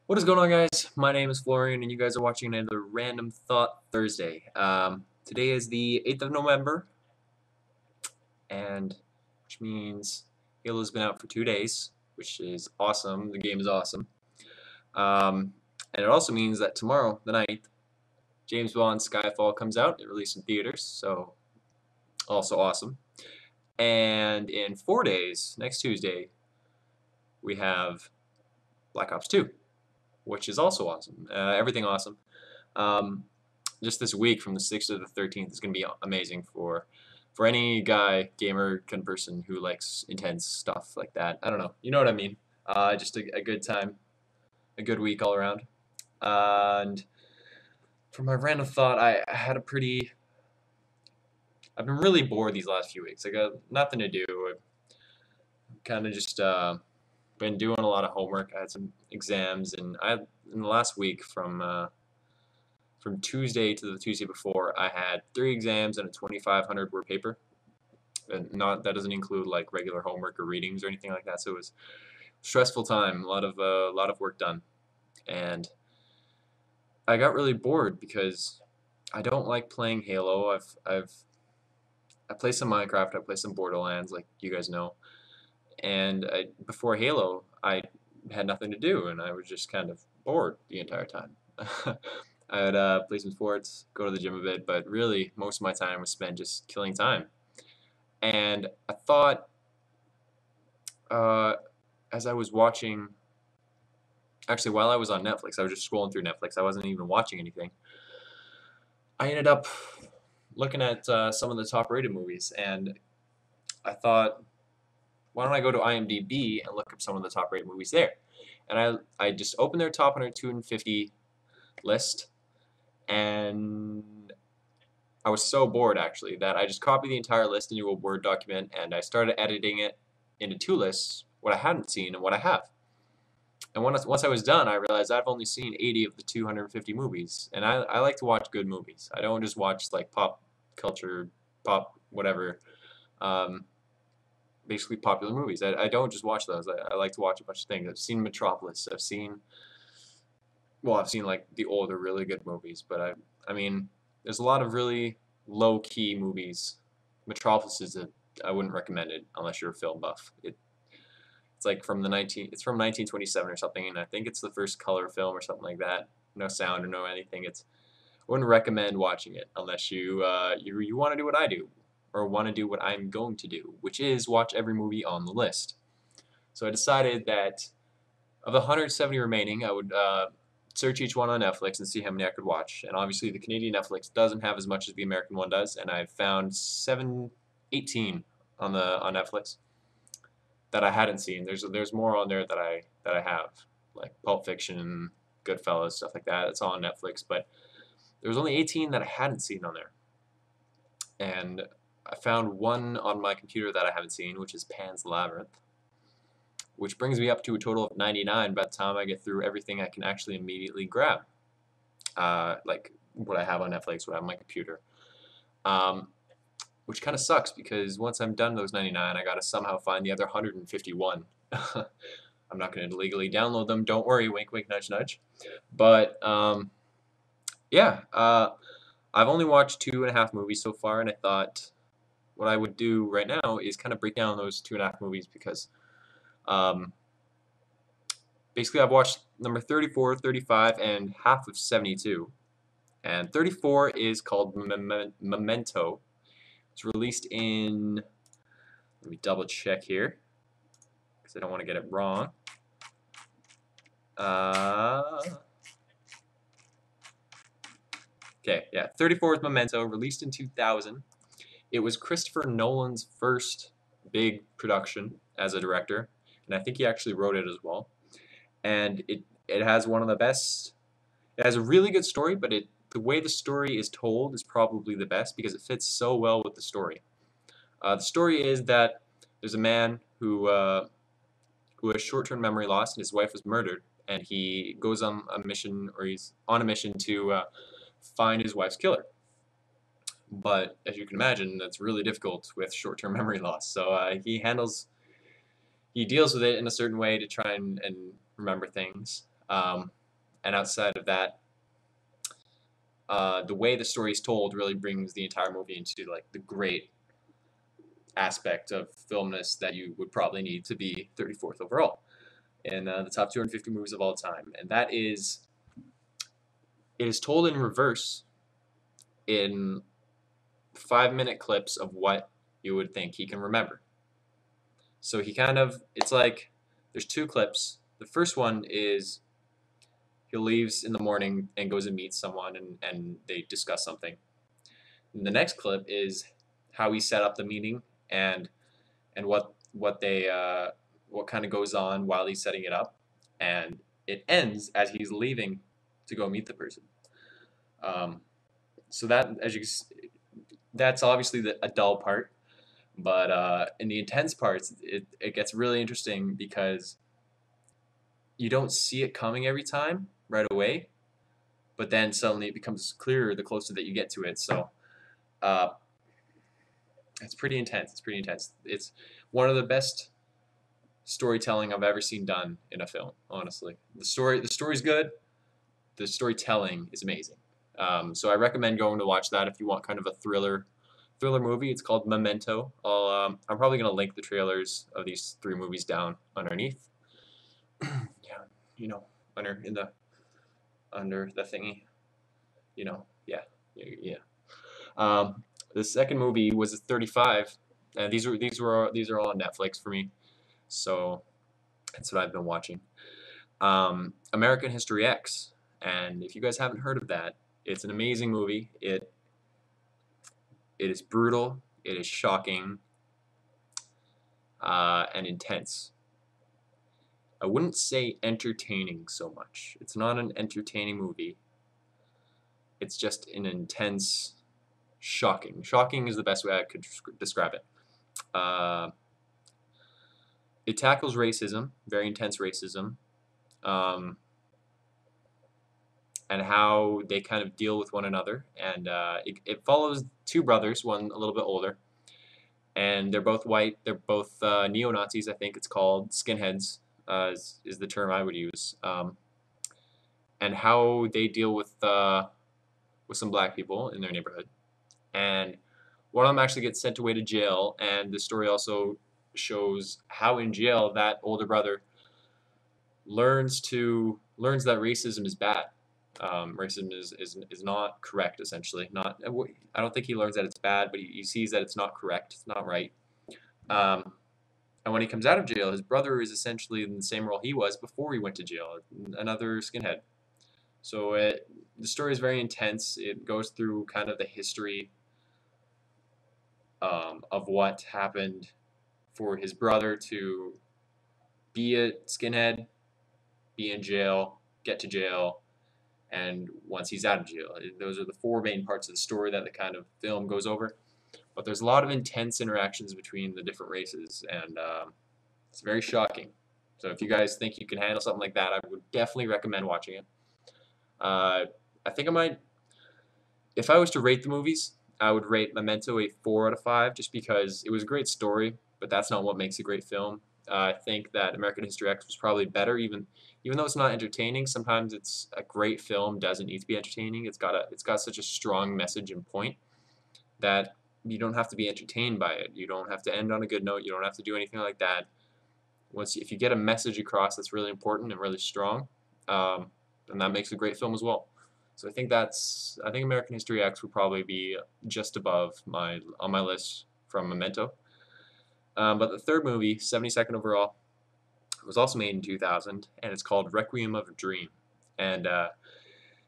What is going on, guys? My name is Florian, and you guys are watching another Random Thought Thursday. Today is the 8th of November, and which means Halo's been out for 2 days, which is awesome. The game is awesome. And it also means that tomorrow, the 9th, James Bond Skyfall comes out. It released in theaters, so also awesome. And in 4 days, next Tuesday, we have Black Ops 2, which is also awesome. Everything awesome. Um, just this week from the 6th to the 13th is going to be amazing for any guy, gamer, kind of person who likes intense stuff like that. I don't know. You know what I mean? Just a good time, a good week all around. And for my random thought, I had a pretty. I've been really bored these last few weeks. I got nothing to do. I've kind of just been doing a lot of homework. I had some exams, and in the last week from Tuesday to the Tuesday before, I had 3 exams and a 2,500 word paper. And not that doesn't include like regular homework or readings or anything like that. So it was a stressful time, a lot of work done, and I got really bored because I don't like playing Halo. I play some Minecraft, I play some Borderlands, like you guys know, and before Halo, I had nothing to do, and I was just kind of bored the entire time. I'd play some sports, go to the gym a bit, but really most of my time was spent just killing time. And I thought, uh, as I was watching, actually while I was on Netflix, I was just scrolling through Netflix. I wasn't even watching anything. I ended up looking at some of the top-rated movies, and I thought, why don't I go to IMDb and look up some of the top-rated movies there? And I just opened their top 100, 250 list, and I was so bored actually that I just copied the entire list into a Word document and I started editing it into 2 lists, what I hadn't seen and what I have. And once I was done, I realized I've only seen 80 of the 250 movies, and I like to watch good movies. I don't just watch like pop culture, pop whatever, um, basically popular movies. I don't just watch those. I like to watch a bunch of things. I've seen Metropolis. I've seen like the older really good movies, but I mean, there's a lot of really low-key movies. Metropolis is I wouldn't recommend it unless you're a film buff. It's like it's from 1927 or something, and I think it's the first color film or something like that. No sound or no anything. I wouldn't recommend watching it unless you want to do what I do, or want to do what I'm going to do, which is watch every movie on the list. So I decided that of the 170 remaining, I would search each one on Netflix and see how many I could watch. And obviously, the Canadian Netflix doesn't have as much as the American one does, and I found 18 on Netflix that I hadn't seen. There's more on there that I have, like Pulp Fiction, Goodfellas, stuff like that. It's all on Netflix, but there was only 18 that I hadn't seen on there, and I found one on my computer that I haven't seen, which is Pan's Labyrinth, which brings me up to a total of 99 by the time I get through everything I can actually immediately grab, like what I have on Netflix, what I have on my computer. Which kind of sucks because once I'm done those 99, I gotta somehow find the other 151. I'm not going to illegally download them. Don't worry, wink, wink, nudge, nudge. But yeah, I've only watched 2.5 movies so far, and I thought what I would do right now is kind of break down those 2.5 movies because um, basically I've watched number 34, 35, and half of 72. And 34 is called Memento. It's released in, let me double check here, because I don't want to get it wrong. Okay, yeah, 34 is Memento, released in 2000. It was Christopher Nolan's first big production as a director, and I think he actually wrote it as well. And it has one of the best. It has a really good story, but the way the story is told is probably the best because it fits so well with the story. The story is that there's a man who has short-term memory loss, and his wife was murdered, and he goes on a mission, or he's on a mission to find his wife's killer. But as you can imagine, that's really difficult with short-term memory loss. So he deals with it in a certain way to try and remember things. Um, and outside of that, the way the story is told really brings the entire movie into like the great aspect of filmness that you would probably need to be 34th overall in the top 250 movies of all time. And that is, it is told in reverse in 5-minute clips of what you would think he can remember. So he kind of, it's like there's 2 clips. The first one is he leaves in the morning and goes and meets someone, and they discuss something. And the next clip is how he set up the meeting and what they what kind of goes on while he's setting it up, and it ends as he's leaving to go meet the person. Um, so that as you that's obviously a dull part, but in the intense parts, it gets really interesting because you don't see it coming every time right away, but then suddenly it becomes clearer the closer that you get to it. So uh, it's pretty intense. It's pretty intense. It's one of the best storytelling I've ever seen done in a film. Honestly, the story's good. The storytelling is amazing. So I recommend going to watch that if you want kind of a thriller movie. It's called Memento. I'm probably gonna link the trailers of these 3 movies down underneath. Yeah, you know, under the thingy. You know, yeah, yeah. The second movie was 35, and these are all on Netflix for me. So that's what I've been watching. American History X, and if you guys haven't heard of that, it's an amazing movie. It is brutal, it is shocking, and intense. I wouldn't say entertaining so much. It's not an entertaining movie. It's just an intense, shocking. Shocking is the best way I could describe it. Uh, it tackles racism, very intense racism, um, and how they kind of deal with one another. And it follows 2 brothers, one a little bit older, and they're both white. They're both neo-Nazis, I think it's called. Skinheads is the term I would use. And how they deal with some black people in their neighborhood. And one of them actually gets sent away to jail, and the story also shows how in jail that older brother learns that racism is bad. Racism is not correct, essentially. Not, I don't think he learns that it's bad, but he sees that it's not correct, it's not right. And when he comes out of jail, his brother is essentially in the same role he was before he went to jail, another skinhead. So the story is very intense. It goes through kind of the history of what happened for his brother to be a skinhead, be in jail, get to jail, and once he's out of jail. Those are the 4 main parts of the story that the kind of film goes over. But there's a lot of intense interactions between the different races, and it's very shocking. So if you guys think you can handle something like that, I would definitely recommend watching it. I think I might, if I was to rate the movies, I would rate Memento a 4 out of 5, just because it was a great story, but that's not what makes a great film. I think that American History X was probably better, even though it's not entertaining. Sometimes it's a great film doesn't need to be entertaining. It's got such a strong message and point that you don't have to be entertained by it. You don't have to end on a good note. You don't have to do anything like that. If you get a message across that's really important and really strong, then that makes a great film as well. So I think American History X would probably be just above on my list from Memento. But the third movie, 72nd overall, was also made in 2000, and it's called Requiem of a Dream. And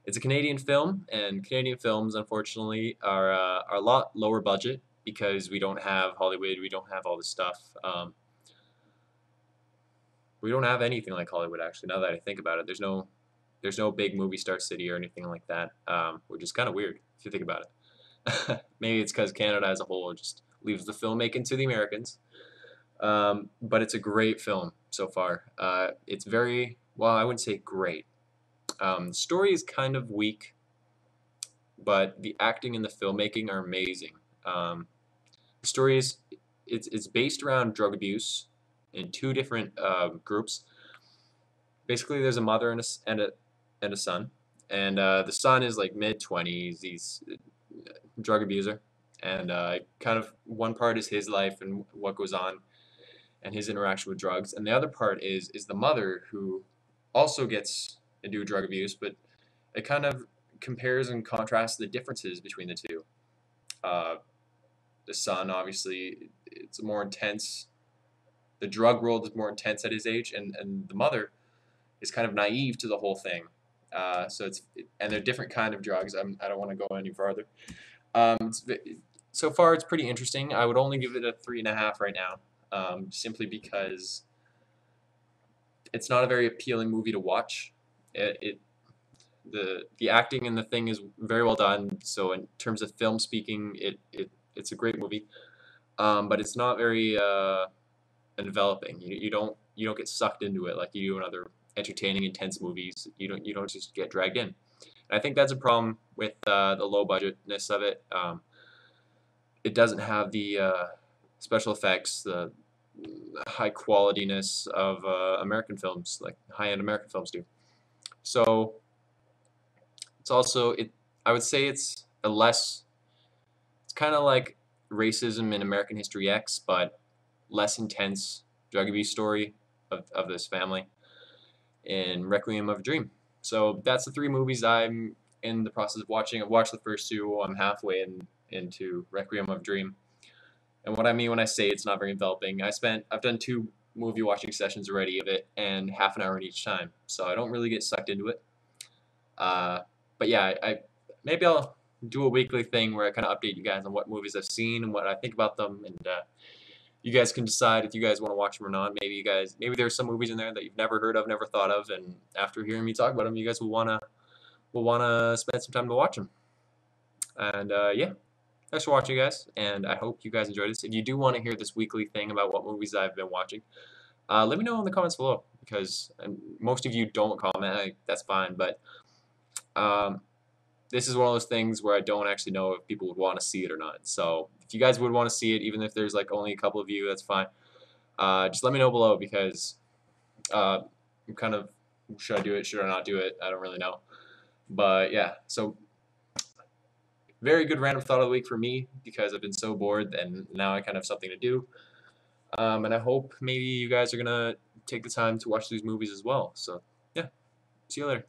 it's a Canadian film, and Canadian films, unfortunately, are a lot lower budget because we don't have Hollywood, we don't have all this stuff. We don't have anything like Hollywood, actually, now that I think about it. There's no big movie star city or anything like that, which is kind of weird if you think about it. Maybe it's because Canada as a whole just leaves the filmmaking to the Americans. But it's a great film so far. It's very, well, I wouldn't say great. The story is kind of weak, but the acting and the filmmaking are amazing. The story it's based around drug abuse in 2 different groups. Basically, there's a mother and a son, and the son is like mid-20s. He's a drug abuser, and kind of one part is his life and what goes on and his interaction with drugs, and the other part is the mother who also gets into drug abuse, but it kind of compares and contrasts the differences between the two. Uh, the son, obviously, it's more intense. The drug world is more intense at his age, and the mother is kind of naive to the whole thing. So and they're different kind of drugs. I don't want to go any farther. It's, so far, it's pretty interesting. I would only give it a 3.5 right now, simply because it's not a very appealing movie to watch. It the acting in the thing is very well done. So in terms of film speaking, it's a great movie. But it's not very enveloping. You don't get sucked into it like you do in other entertaining, intense movies. You don't just get dragged in. And I think that's a problem with the low budgetness of it. It doesn't have the special effects, the high qualityness of American films, like high-end American films do. So it's also I would say it's a less. It's kind of like racism in American History X, but less intense drug abuse story of this family in Requiem of a Dream. So that's the 3 movies I'm in the process of watching. I've watched the first 2. I'm halfway into Requiem of a Dream. And what I mean when I say it's not very enveloping, I've done 2 movie watching sessions already of it, and half an hour in each time. So I don't really get sucked into it. Uh, but yeah, maybe I'll do a weekly thing where I kind of update you guys on what movies I've seen and what I think about them, and you guys can decide if you guys want to watch them or not. Maybe there's some movies in there that you've never heard of, never thought of, and after hearing me talk about them, you guys will wanna spend some time to watch them. And yeah, thanks for watching, guys, and I hope you guys enjoyed this. If you do want to hear this weekly thing about what movies I've been watching, let me know in the comments below, because most of you don't comment. That's fine, but um, this is one of those things where I don't actually know if people would want to see it or not. So if you guys would want to see it, even if there's like only a couple of you, that's fine. Just let me know below, because I'm kind of, should I do it, should I not do it? I don't really know. But yeah, so very good random thought of the week for me, because I've been so bored and now I kind of have something to do. And I hope maybe you guys are going to take the time to watch these movies as well. So yeah, see you later.